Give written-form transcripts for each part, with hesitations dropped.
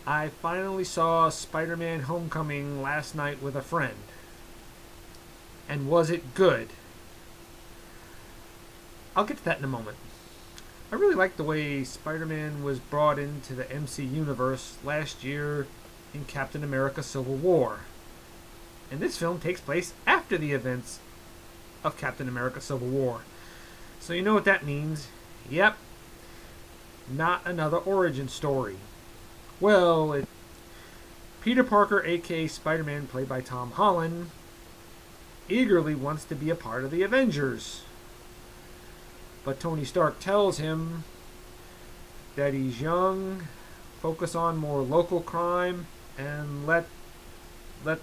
I finally saw Spider-Man Homecoming last night with a friend. And was it good? I'll get to that in a moment. I really like the way Spider-Man was brought into the MC universe last year in Captain America Civil War. And this film takes place after the events of Captain America Civil War. So you know what that means. Yep, not another origin story. Well, Peter Parker, aka Spider-Man, played by Tom Holland, eagerly wants to be a part of the Avengers. But Tony Stark tells him that he's young, focus on more local crime, and let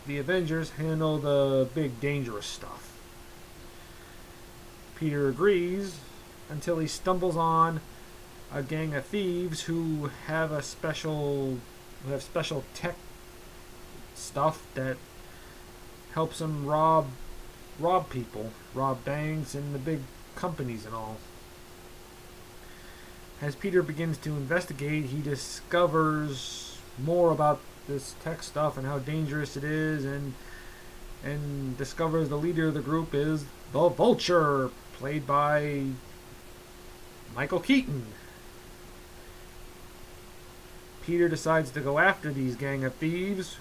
the Avengers handle the big dangerous stuff. Peter agrees until he stumbles on a gang of thieves who have special tech stuff that helps him rob people, rob banks and the big companies and all. As Peter begins to investigate, he discovers more about this tech stuff and how dangerous it is, and discovers the leader of the group is the Vulture, played by Michael Keaton. Peter decides to go after these gang of thieves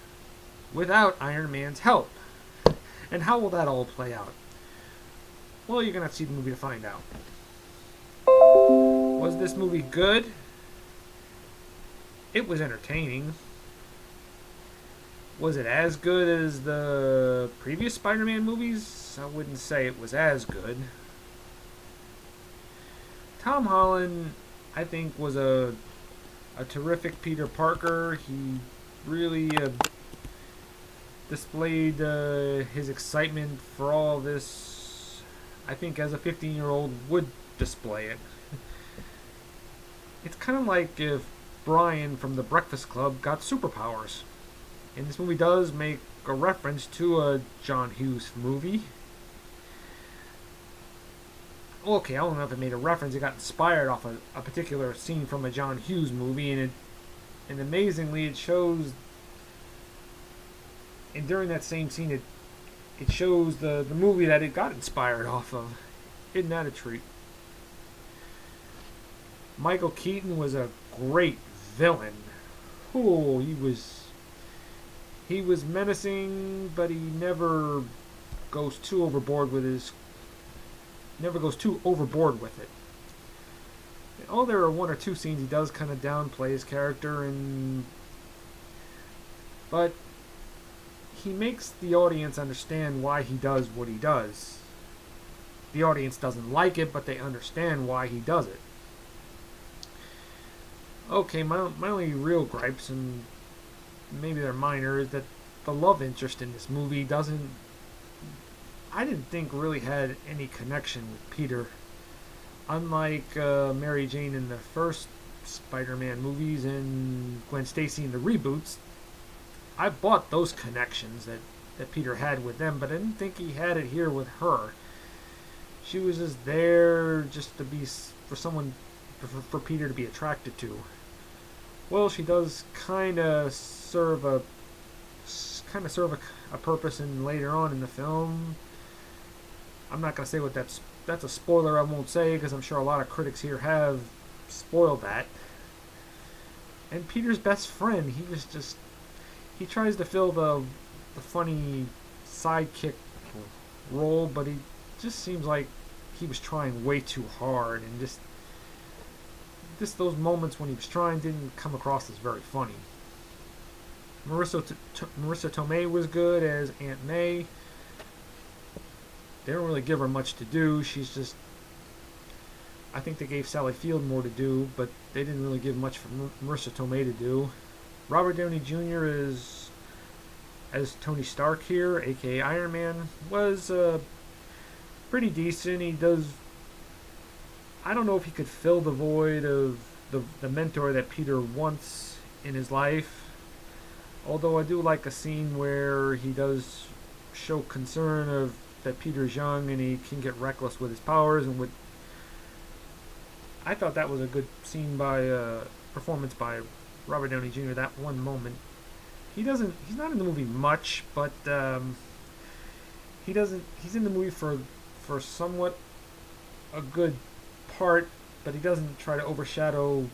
without Iron Man's help. And how will that all play out? Well, you're going to have to see the movie to find out. Was this movie good? It was entertaining. Was it as good as the previous Spider-Man movies? I wouldn't say it was as good. Tom Holland, I think, was a terrific Peter Parker. He really displayed his excitement for all this, I think, as a 15-year-old would display it. It's kind of like if Brian from The Breakfast Club got superpowers. And this movie does make a reference to a John Hughes movie. Okay, I don't know if it made a reference. It got inspired off a particular scene from a John Hughes movie, and amazingly, it shows. And during that same scene, it shows the movie that it got inspired off of. Isn't that a treat? Michael Keaton was a great villain. Oh, he was menacing, but he never goes too overboard with it. Oh, there are one or two scenes he does kind of downplay his character, but he makes the audience understand why he does what he does. The audience doesn't like it, but they understand why he does it. Okay, my only real gripes, and maybe they're minor, is that the love interest in this movie I didn't think really had any connection with Peter. Unlike Mary Jane in the first Spider-Man movies and Gwen Stacy in the reboots, I bought those connections that Peter had with them, but I didn't think he had it here with her. She was just there just to be for Peter to be attracted to. Well, she does kind of serve a purpose in later on in the film. I'm not gonna say what that's a spoiler. I won't say because I'm sure a lot of critics here have spoiled that. And Peter's best friend, he tries to fill the funny sidekick role, but he just seems like he was trying way too hard, and just those moments when he was trying didn't come across as very funny. Marissa Tomei was good as Aunt May. They don't really give her much to do. I think they gave Sally Field more to do, but they didn't really give much for Marissa Tomei to do. Robert Downey Jr. as Tony Stark here, aka Iron Man, was pretty decent. I don't know if he could fill the void of the mentor that Peter wants in his life. Although I do like a scene where he does show concern that Peter's young and he can get reckless with his powers, I thought that was a good scene performance by Robert Downey Jr. that one moment. He's not in the movie much, but he's in the movie for somewhat a good part, but he doesn't try to overshadow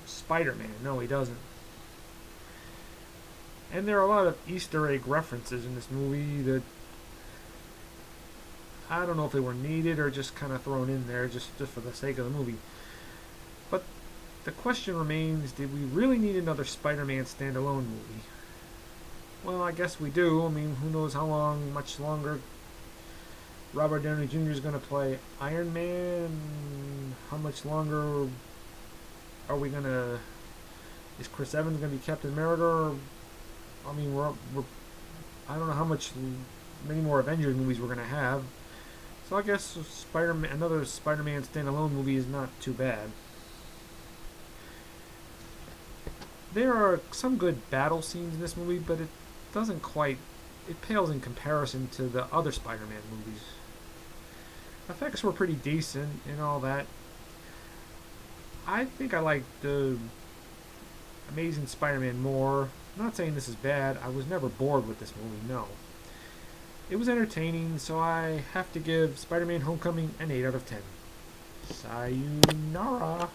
Spider-Man. No, he doesn't. And there are a lot of Easter egg references in this movie that I don't know if they were needed or just kind of thrown in there just for the sake of the movie. But the question remains, did we really need another Spider-Man standalone movie? Well, I guess we do. I mean, who knows how much longer Robert Downey Jr. is going to play Iron Man? How much longer are we going to... Is Chris Evans going to be Captain America? I mean, I don't know many more Avengers movies we're going to have. So I guess another Spider-Man standalone movie is not too bad. There are some good battle scenes in this movie, but it pales in comparison to the other Spider-Man movies. Effects were pretty decent and all that. I think I like the Amazing Spider-Man more. I'm not saying this is bad. I was never bored with this movie, no. It was entertaining, so I have to give Spider-Man Homecoming an 8 out of 10. Sayonara.